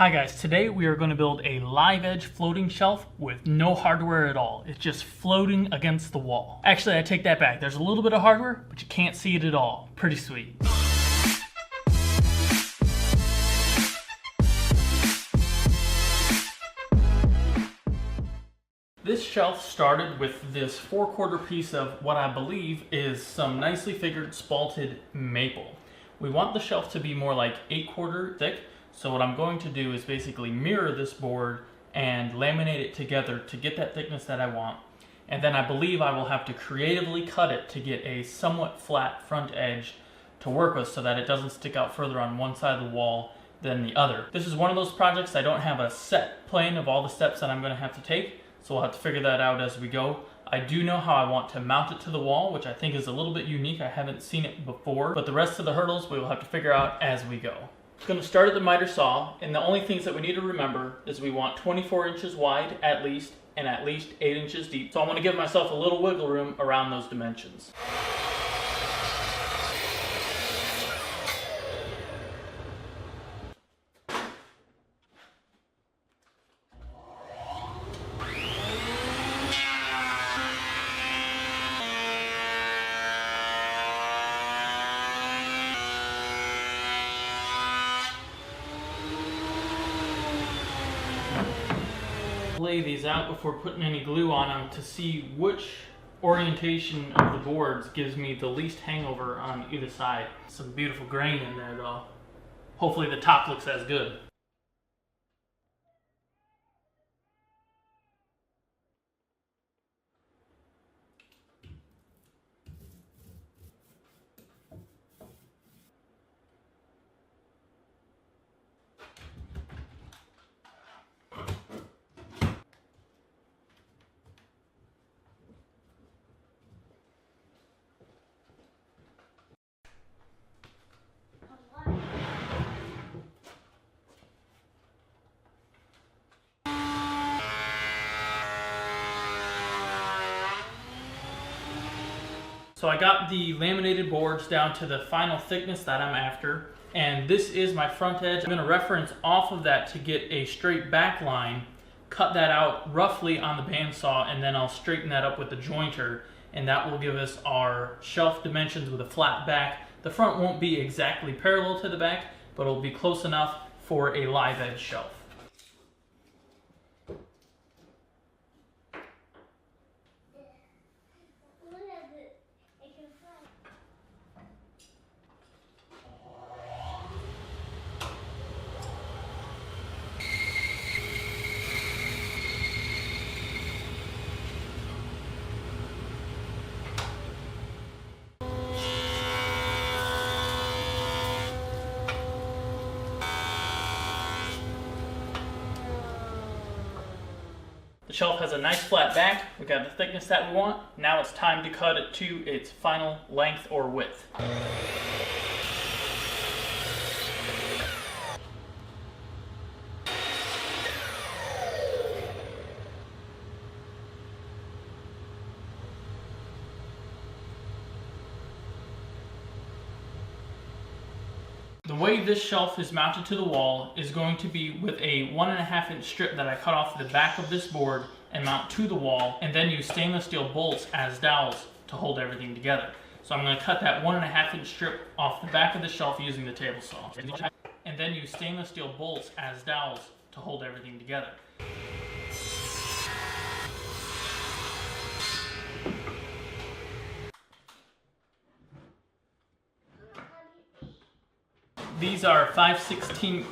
Hi guys, today we are going to build a live edge floating shelf with no hardware at all. It's just floating against the wall. Actually, I take that back. There's a little bit of hardware, but you can't see it at all. Pretty sweet. This shelf started with this 4/4 piece of what I believe is some nicely figured spalted maple. We want the shelf to be more like 8/4 thick. So what I'm going to do is basically mirror this board and laminate it together to get that thickness that I want. And then I believe I will have to creatively cut it to get a somewhat flat front edge to work with so that it doesn't stick out further on one side of the wall than the other. This is one of those projects I don't have a set plan of all the steps that I'm going to have to take, so we'll have to figure that out as we go. I do know how I want to mount it to the wall, which I think is a little bit unique. I haven't seen it before, but the rest of the hurdles we will have to figure out as we go. Going to start at the miter saw, and the only things that we need to remember is we want 24 inches wide at least, and at least 8 inches deep. So I want to give myself a little wiggle room around those dimensions. Lay these out before putting any glue on them to see which orientation of the boards gives me the least hangover on either side. Some beautiful grain in there though. Hopefully the top looks as good. So I got the laminated boards down to the final thickness that I'm after, and this is my front edge. I'm going to reference off of that to get a straight back line, cut that out roughly on the bandsaw, and then I'll straighten that up with the jointer, and that will give us our shelf dimensions with a flat back. The front won't be exactly parallel to the back, but it'll be close enough for a live edge shelf. The shelf has a nice flat back. We got the thickness that we want. Now it's time to cut it to its final length or width. The way this shelf is mounted to the wall is going to be with a 1.5 inch strip that I cut off the back of this board and mount to the wall, and then use stainless steel bolts as dowels to hold everything together. So I'm going to cut that 1.5 inch strip off the back of the shelf using the table saw, and then use stainless steel bolts as dowels to hold everything together. These are 5/16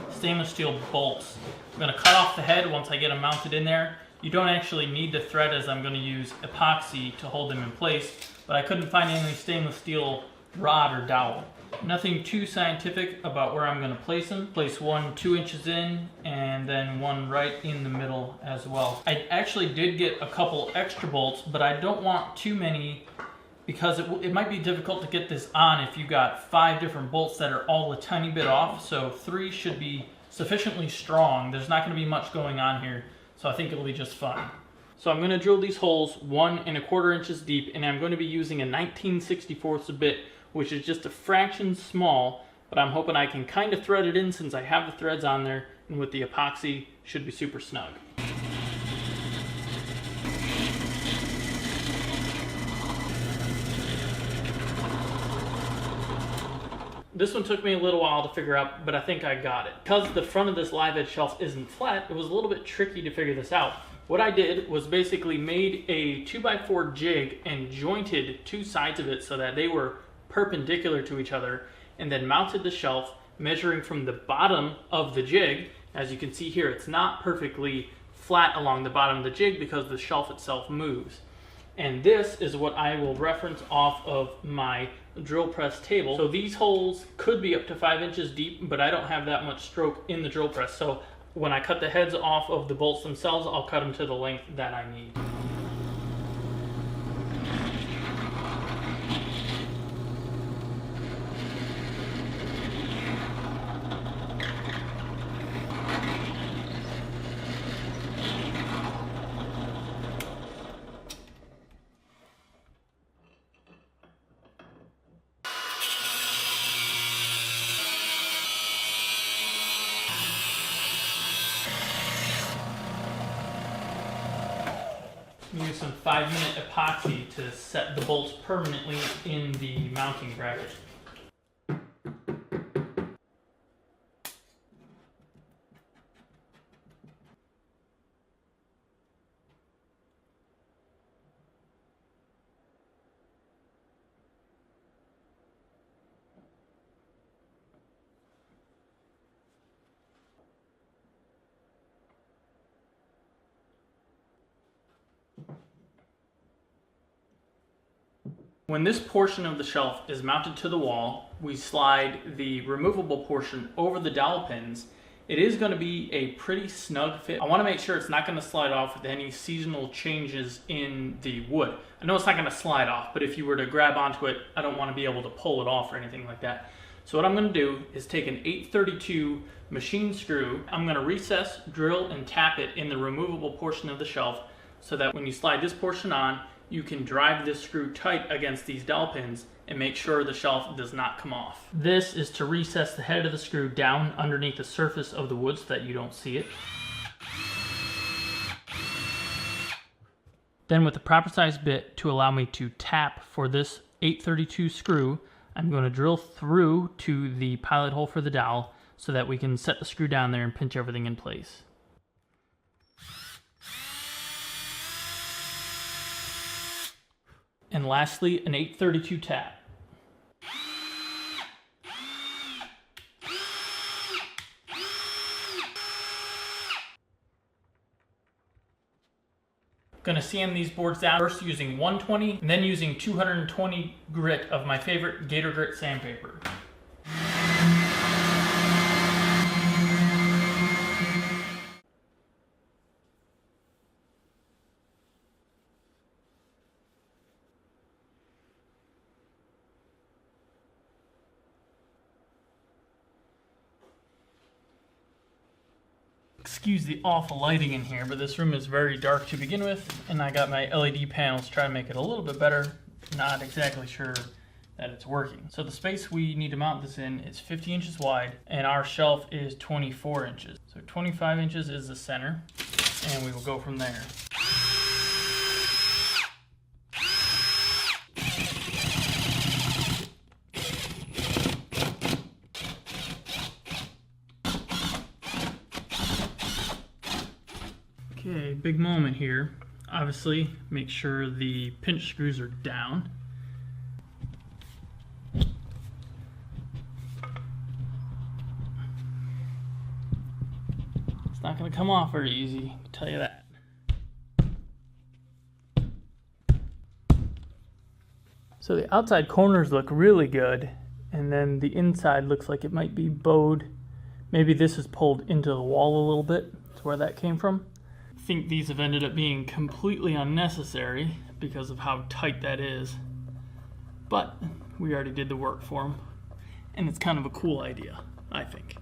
stainless steel bolts. I'm going to cut off the head once I get them mounted in there. You don't actually need to thread, as I'm going to use epoxy to hold them in place, but I couldn't find any stainless steel rod or dowel. Nothing too scientific about where I'm going to place them. Place one 2 inches in, and then one right in the middle as well. I actually did get a couple extra bolts, but I don't want too many because it might be difficult to get this on if you've got 5 different bolts that are all a tiny bit off. So 3 should be sufficiently strong. There's not going to be much going on here, so I think it'll be just fine. So I'm going to drill these holes 1¼ inches deep, and I'm going to be using a 19/64 bit, which is just a fraction small, but I'm hoping I can kind of thread it in since I have the threads on there and with the epoxy, should be super snug. This one took me a little while to figure out, but I think I got it. Because the front of this live edge shelf isn't flat, it was a little bit tricky to figure this out. What I did was basically made a 2x4 jig and jointed two sides of it so that they were perpendicular to each other, and then mounted the shelf, measuring from the bottom of the jig. As you can see here, it's not perfectly flat along the bottom of the jig because the shelf itself moves. And this is what I will reference off of my drill press table. So these holes could be up to 5 inches deep, but I don't have that much stroke in the drill press. So when I cut the heads off of the bolts themselves, I'll cut them to the length that I need. Use some 5-minute epoxy to set the bolts permanently in the mounting bracket. When this portion of the shelf is mounted to the wall, we slide the removable portion over the dowel pins. It is going to be a pretty snug fit. I want to make sure it's not going to slide off with any seasonal changes in the wood. I know it's not going to slide off, but if you were to grab onto it, I don't want to be able to pull it off or anything like that. So what I'm going to do is take an 832 machine screw. I'm going to recess, drill, and tap it in the removable portion of the shelf so that when you slide this portion on, you can drive this screw tight against these dowel pins and make sure the shelf does not come off. This is to recess the head of the screw down underneath the surface of the wood so that you don't see it. Then with the proper size bit to allow me to tap for this 832 screw, I'm going to drill through to the pilot hole for the dowel so that we can set the screw down there and pinch everything in place. And lastly, an 832 tap. Gonna sand these boards down, first using 120 and then using 220 grit of my favorite Gator Grit sandpaper. Excuse the awful lighting in here, but this room is very dark to begin with, and I got my LED panels trying to make it a little bit better. Not exactly sure that it's working. So the space we need to mount this in is 50 inches wide, and our shelf is 24 inches. So 25 inches is the center, and we will go from there. Okay, big moment here. Obviously, make sure the pinch screws are down. It's not going to come off very easy, I'll tell you that. So the outside corners look really good, and then the inside looks like it might be bowed. Maybe this is pulled into the wall a little bit. That's where that came from. I think these have ended up being completely unnecessary because of how tight that is, but we already did the work for them, and it's kind of a cool idea, I think.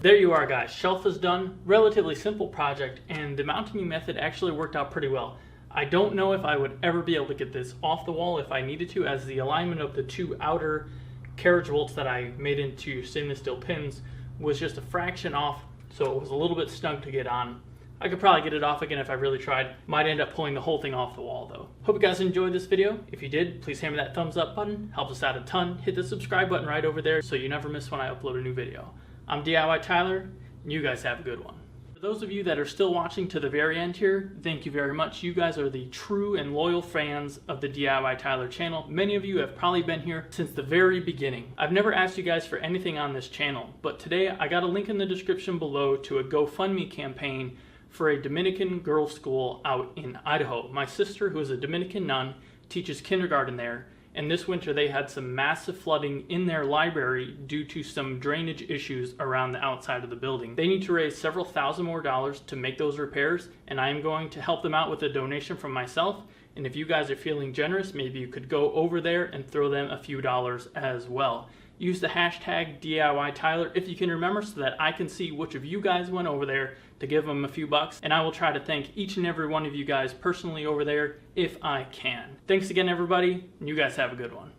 There you are, guys. Shelf is done. Relatively simple project, and the mounting method actually worked out pretty well. I don't know if I would ever be able to get this off the wall if I needed to, as the alignment of the two outer carriage bolts that I made into stainless steel pins was just a fraction off, so it was a little bit snug to get on. I could probably get it off again if I really tried. Might end up pulling the whole thing off the wall though. Hope you guys enjoyed this video. If you did, please hammer that thumbs up button. Helps us out a ton. Hit the subscribe button right over there so you never miss when I upload a new video. I'm DIY Tyler, and you guys have a good one. For those of you that are still watching to the very end here, thank you very much. You guys are the true and loyal fans of the DIY Tyler channel. Many of you have probably been here since the very beginning. I've never asked you guys for anything on this channel, but today I got a link in the description below to a GoFundMe campaign for a Dominican girls' school out in Idaho. My sister, who is a Dominican nun, teaches kindergarten there, and this winter they had some massive flooding in their library due to some drainage issues around the outside of the building. They need to raise several thousand more dollars to make those repairs, and I am going to help them out with a donation from myself. And if you guys are feeling generous, maybe you could go over there and throw them a few dollars as well. Use the hashtag DIY Tyler if you can remember, so that I can see which of you guys went over there to give them a few bucks, and I will try to thank each and every one of you guys personally over there if I can. Thanks again, everybody, and you guys have a good one.